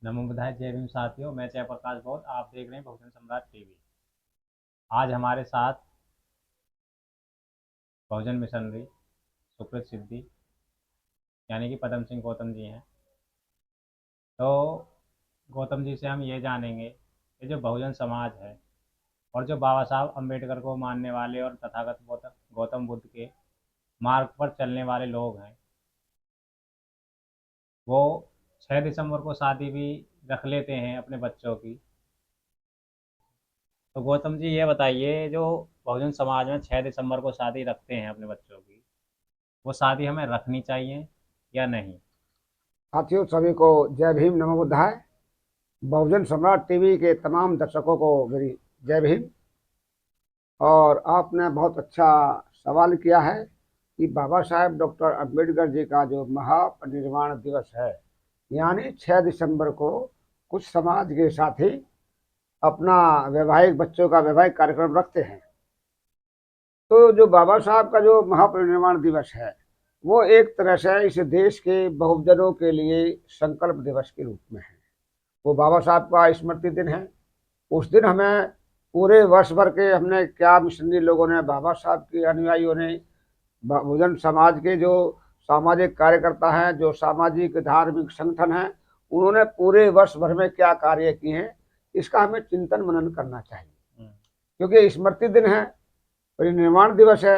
नमो बुधाय जय भीम साथियों। मैं जयप्रकाश गौर, आप देख रहे हैं बहुजन सम्राट टीवी। आज हमारे साथ बहुजन मिशनरी सुकृत सिद्धि यानी कि पदम सिंह गौतम जी हैं। तो गौतम जी से हम ये जानेंगे कि जो बहुजन समाज है और जो बाबा साहब अम्बेडकर को मानने वाले और तथागत गौतम बुद्ध के मार्ग पर चलने वाले लोग हैं, वो 6 दिसंबर को शादी भी रख लेते हैं अपने बच्चों की। तो गौतम जी ये बताइए, जो बहुजन समाज में 6 दिसंबर को शादी रखते हैं अपने बच्चों की, वो शादी हमें रखनी चाहिए या नहीं? साथियों, सभी को जय भीम, नमो बुद्धाय। बहुजन सम्राट टीवी के तमाम दर्शकों को मेरी जय भीम। और आपने बहुत अच्छा सवाल किया है कि बाबा साहेब डॉक्टर अंबेडकर जी का जो महापरिनिर्वाण दिवस है, यानी 6 दिसंबर को कुछ समाज के साथी अपना वैवाहिक बच्चों का वैवाहिक कार्यक्रम रखते हैं। तो जो बाबा साहब का जो महापरिनिर्वाण दिवस है, वो एक तरह से इस देश के बहुजनों के लिए संकल्प दिवस के रूप में है। वो बाबा साहब का स्मृति दिन है। उस दिन हमें पूरे वर्ष भर के हमने क्या मिशनरी लोगों ने, बाबा साहब के अनुयायियों ने, बहुजन समाज के जो सामाजिक कार्यकर्ता हैं, जो सामाजिक धार्मिक संगठन हैं, उन्होंने पूरे वर्ष भर में क्या कार्य किए हैं, इसका हमें चिंतन मनन करना चाहिए। क्योंकि स्मृति दिन है, परिनिर्वाण दिवस है।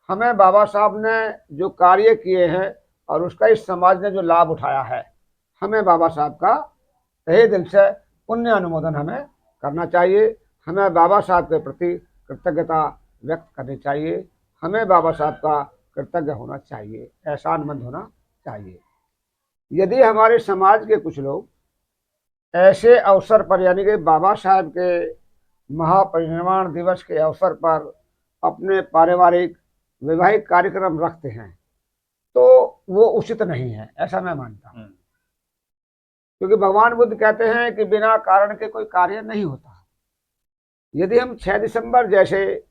हमें बाबा साहब ने जो कार्य किए हैं और उसका इस समाज ने जो लाभ उठाया है, हमें बाबा साहब का तहे दिल से पुण्य अनुमोदन हमें करना चाहिए। हमें बाबा साहब के प्रति कृतज्ञता व्यक्त करनी चाहिए। हमें बाबा साहब का कृतज्ञ होना चाहिए, एहसानमंद होना चाहिए। यदि हमारे समाज के कुछ लोग ऐसे अवसर पर, यानी कि बाबा साहब के महापरिनिर्वाण दिवस के अवसर पर अपने पारिवारिक वैवाहिक कार्यक्रम रखते हैं, तो वो उचित नहीं है, ऐसा मैं मानता हूँ। क्योंकि भगवान बुद्ध कहते हैं कि बिना कारण के कोई कार्य नहीं होता। यदि हम 6 दिसंबर जैसे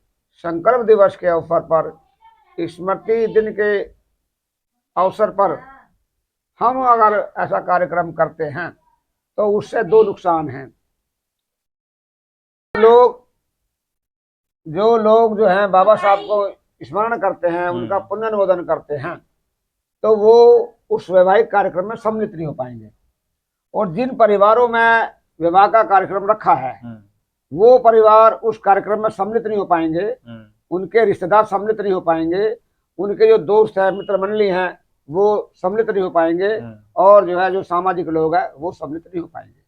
संकल्प दिवस के अवसर पर, स्मृति दिन के अवसर पर हम अगर ऐसा कार्यक्रम करते हैं, तो उससे दो नुकसान हैं। लोग जो हैं बाबा साहब को स्मरण करते हैं, उनका पुण्य अनुमोदन करते हैं, तो वो उस वैवाहिक कार्यक्रम में सम्मिलित नहीं हो पाएंगे। और जिन परिवारों में विवाह का कार्यक्रम रखा है, वो परिवार उस कार्यक्रम में सम्मिलित नहीं हो पाएंगे, उनके रिश्तेदार सम्मिलित नहीं हो पाएंगे, उनके जो दोस्त हैं, मित्र मंडली हैं, वो सम्मिलित नहीं हो पाएंगे, और जो है जो सामाजिक लोग हैं वो सम्मिलित नहीं हो पाएंगे।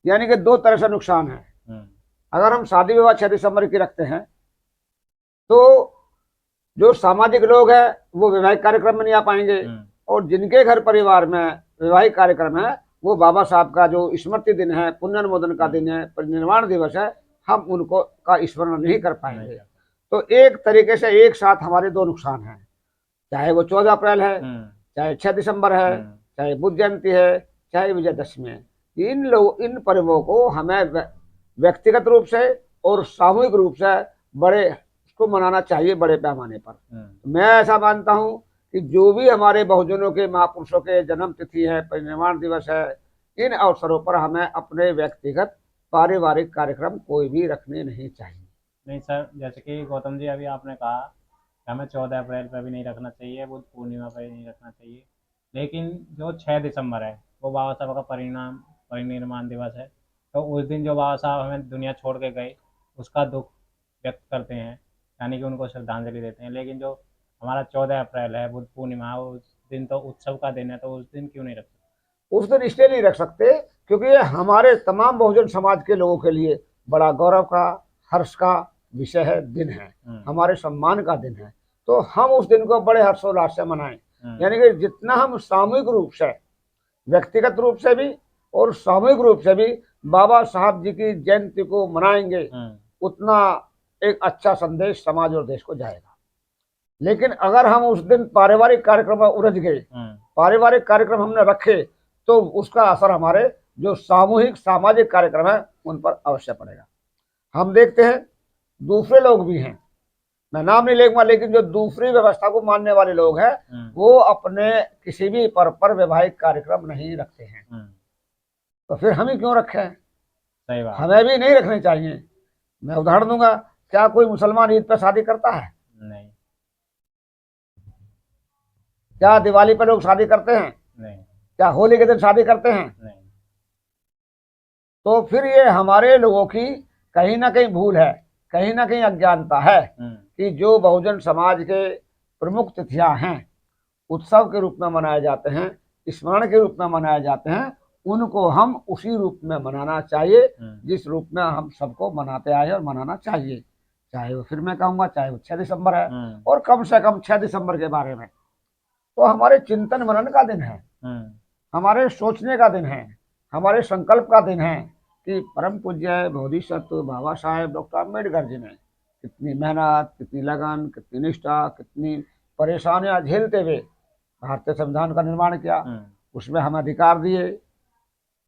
यानी कि दो तरह से नुकसान है। अगर हम शादी विवाह 6 दिसंबर की रखते हैं, तो जो सामाजिक लोग हैं वो वैवाहिक कार्यक्रम में नहीं आ पाएंगे, और जिनके घर परिवार में वैवाहिक कार्यक्रम है, वो बाबा साहब का जो स्मृति दिन है, पुण्यनुमोदन का दिन है, परिनिर्वाण दिवस है, हम उनको का स्मरण नहीं कर पाएंगे। तो एक तरीके से एक साथ हमारे दो नुकसान हैं, चाहे वो 14 अप्रैल है, चाहे 6 दिसंबर है, चाहे बुद्ध जयंती है, चाहे विजयदशमी है। इन पर्वों को हमें व्यक्तिगत रूप से और सामूहिक रूप से बड़े उसको मनाना चाहिए, बड़े पैमाने पर। मैं ऐसा मानता हूँ कि जो भी हमारे बहुजनों के महापुरुषों के जन्म तिथि है, परिनिर्वाण दिवस है, इन अवसरों पर हमें अपने व्यक्तिगत पारिवारिक कार्यक्रम कोई भी रखने नहीं चाहिए। नहीं सर, जैसे कि गौतम जी अभी आपने कहा कि हमें 14 अप्रैल पर भी नहीं रखना चाहिए, बुद्ध पूर्णिमा पर भी नहीं रखना चाहिए, लेकिन जो 6 दिसंबर है वो बाबा साहब का परिनिर्वाण दिवस है। तो उस दिन जो बाबा साहब हमें दुनिया छोड़ के गए, उसका दुख व्यक्त करते हैं, यानी कि उनको श्रद्धांजलि देते हैं। लेकिन जो हमारा 14 अप्रैल है, बुद्ध पूर्णिमा, उस दिन तो उत्सव का दिन है, तो उस दिन क्यों नहीं रख सकते? उस दिन इसलिए नहीं रख सकते क्योंकि ये हमारे तमाम बहुजन समाज के लोगों के लिए बड़ा गौरव का, हर्ष का विषय है, दिन है, हमारे सम्मान का दिन है। तो हम उस दिन को बड़े हर्षोल्लास से मनाएं। यानी कि जितना हम सामूहिक रूप से, व्यक्तिगत रूप से भी और सामूहिक रूप से भी बाबा साहब जी की जयंती को मनाएंगे, उतना एक अच्छा संदेश समाज और देश को जाएगा। लेकिन अगर हम उस दिन पारिवारिक कार्यक्रम में उलझ गए, पारिवारिक कार्यक्रम हमने रखे, तो उसका असर हमारे जो सामूहिक सामाजिक कार्यक्रम है उन पर अवश्य पड़ेगा। हम देखते हैं दूसरे लोग भी हैं, मैं नाम नहीं लेगा, लेकिन जो दूसरी व्यवस्था को मानने वाले लोग हैं, वो अपने किसी भी पर्व पर वैवाहिक कार्यक्रम नहीं रखते हैं। तो फिर हम ही क्यों रखें? सही बात। हमें भी नहीं रखने चाहिए। मैं उदाहरण दूंगा, क्या कोई मुसलमान ईद पर शादी करता है? नहीं। क्या दिवाली पर लोग शादी करते हैं? नहीं। क्या होली के दिन शादी करते हैं? नहीं। तो फिर ये हमारे लोगों की कहीं ना कहीं भूल है, कहीं ना कहीं अज्ञानता है कि जो बहुजन समाज के प्रमुख तिथियां हैं, उत्सव के रूप में मनाए जाते हैं, स्मरण के रूप में मनाए जाते हैं, उनको हम उसी रूप में मनाना चाहिए जिस रूप में हम सबको मनाते आए और मनाना चाहिए। चाहे वो, फिर मैं कहूँगा, चाहे वो 6 दिसंबर है, और कम से कम 6 दिसंबर के बारे में तो हमारे चिंतन मनन का दिन है, हमारे सोचने का दिन है, हमारे संकल्प का दिन है कि परम पूज्य बोधिसत्व बाबा साहेब डॉक्टर अम्बेडकर जी ने कितनी मेहनत, कितनी लगन, कितनी निष्ठा, कितनी परेशानियां झेलते हुए भारतीय संविधान का निर्माण किया, उसमें हमें अधिकार दिए,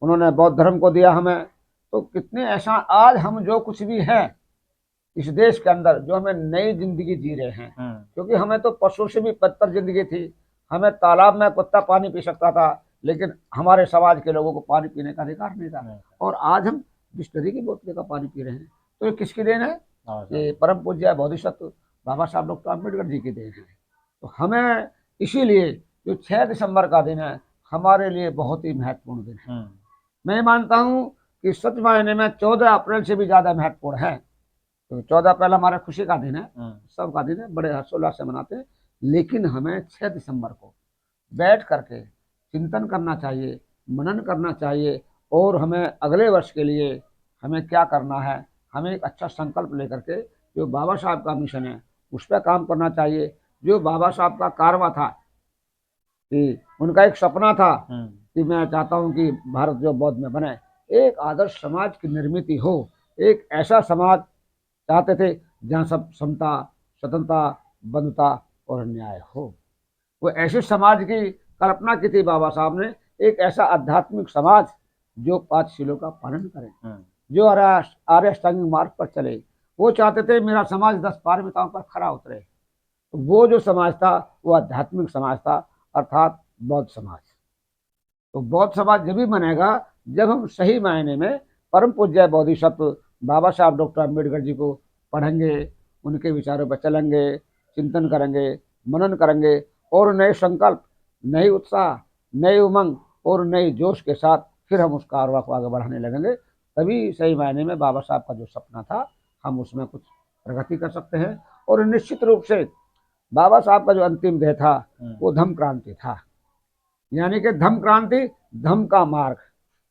उन्होंने बौद्ध धर्म को दिया हमें। तो कितने ऐसा आज हम जो कुछ भी हैं इस देश के अंदर, जो हमें नई जिंदगी जी रहे हैं, क्योंकि हमें तो पशु से भी बदतर जिंदगी थी। हमें तालाब में कुत्ता पानी पी सकता था, लेकिन हमारे समाज के लोगों को पानी पीने का अधिकार नहीं था, और आज हम बिस्लरी की बोतल का पानी पी रहे हैं। तो ये किसकी देन है? ये परम पूज्य बोधिसत्व बाबा साहब डॉक्टर अम्बेडकर जी की देन है। तो हमें इसीलिए जो 6 दिसंबर का दिन है हमारे लिए बहुत ही महत्वपूर्ण दिन है। मैं मानता हूँ कि सच मायने में 14 अप्रैल से भी ज्यादा महत्वपूर्ण है। तो 14 अप्रैल हमारा खुशी का दिन है, सबका दिन है, बड़े हर्षोल्लास से मनाते हैं। लेकिन हमें 6 दिसंबर को बैठ करके चिंतन करना चाहिए, मनन करना चाहिए, और हमें अगले वर्ष के लिए हमें क्या करना है, हमें एक अच्छा संकल्प लेकर के जो बाबा साहब का मिशन है उस पर काम करना चाहिए। जो बाबा साहब का कारवा था कि उनका एक सपना था कि मैं चाहता हूं कि भारत जो बौद्ध में बने, एक आदर्श समाज की निर्मित हो, एक ऐसा समाज चाहते थे जहाँ सब समता, स्वतंत्रता, बंधुता और न्याय हो। वो ऐसे समाज की कल्पना की थी बाबा साहब ने, एक ऐसा आध्यात्मिक समाज जो 5 शीलों का पालन करे, जो आर्य अष्टांगिक मार्ग पर चले। वो चाहते थे मेरा समाज 10 पारमिताओं पर खरा उतरे। तो वो जो समाज था वो आध्यात्मिक समाज था, अर्थात बौद्ध समाज। तो बौद्ध समाज जब भी बनेगा जब हम सही मायने में परम पूज्य बोधिसत्व बाबा साहब डॉक्टर अम्बेडकर जी को पढ़ेंगे, उनके विचारों पर चलेंगे, चिंतन करेंगे, मनन करेंगे, और नए संकल्प, नई उत्साह, नए उमंग और नए जोश के साथ फिर हम उस कारवा को आगे बढ़ाने लगेंगे। तभी सही मायने में बाबा साहब का जो सपना था हम उसमें कुछ प्रगति कर सकते हैं। और निश्चित रूप से बाबा साहब का जो अंतिम ध्येय था वो धम्म क्रांति था, यानी कि धम्म क्रांति, धम्म का मार्ग।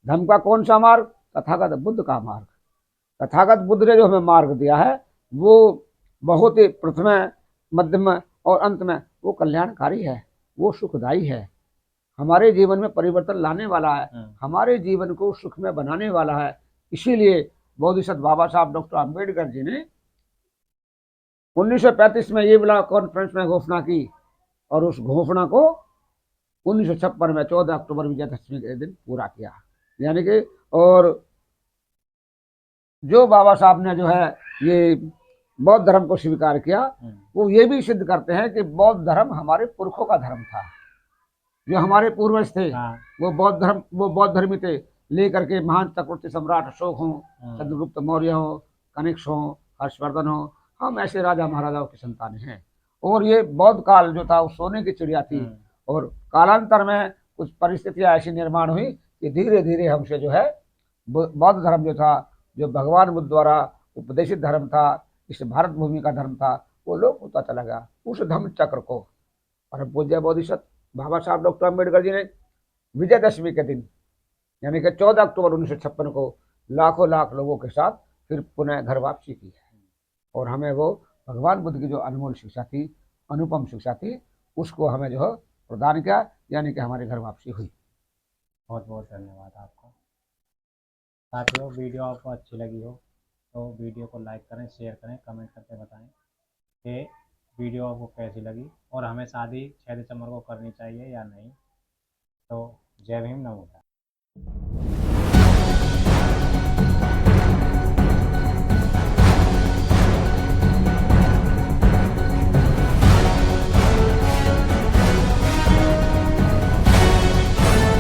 धम्म का कौन सा मार्ग? तथागत बुद्ध का मार्ग। तथागत बुद्ध ने जो हमें मार्ग दिया है वो बहुत ही प्रथम, मध्यम और अंत में वो कल्याणकारी है, वो सुखदायी है, हमारे जीवन में परिवर्तन लाने वाला है, हमारे जीवन को सुख में बनाने वाला है। इसीलिए बोधिसत्व बाबा साहब डॉक्टर अम्बेडकर जी ने 1935 में ये बड़ा कॉन्फ्रेंस में घोषणा की, और उस घोषणा को 1956 में 14 अक्टूबर विजयदशमी के दिन पूरा किया। यानी कि, और जो बाबा साहब ने जो है ये बौद्ध धर्म को स्वीकार किया, वो ये भी सिद्ध करते हैं कि बौद्ध धर्म हमारे पुरखों का धर्म था। जो हमारे पूर्वज थे वो बौद्ध धर्मी थे, लेकर के महान चक्रवर्ती सम्राट अशोक हो, चंद्रगुप्त मौर्य हो, कनिष्क हो, हर्षवर्धन हो, हम ऐसे राजा महाराजाओं की संतान हैं। और ये बौद्ध काल जो था वो सोने की चिड़िया थी, और कालांतर में कुछ परिस्थितियां ऐसी निर्माण हुई कि धीरे धीरे हमसे जो है बौद्ध धर्म जो था, जो भगवान बुद्ध द्वारा उपदेशित धर्म था, इस भारत भूमि का धर्म था, वो लोप होता चला गया। उस धम्म चक्र को परम पूज्य बोधिसत्व बाबा साहब डॉक्टर अम्बेडकर जी ने विजयदशमी के दिन, यानी कि 14 अक्टूबर 1956 को लाखों लाख लोगों के साथ फिर पुनः घर वापसी की है। और हमें वो भगवान बुद्ध की जो अनमोल शिक्षा थी, अनुपम शिक्षा थी, उसको हमें जो है प्रदान किया, यानी कि हमारे घर वापसी हुई। बहुत बहुत धन्यवाद आपका। साथियों, वीडियो आपको अच्छी लगी हो तो वीडियो को लाइक करें, शेयर करें, कमेंट करके बताएं कि वीडियो आपको कैसी लगी, और हमें शादी 6 दिसंबर को करनी चाहिए या नहीं। तो जय भीम, नमो बुद्धाय।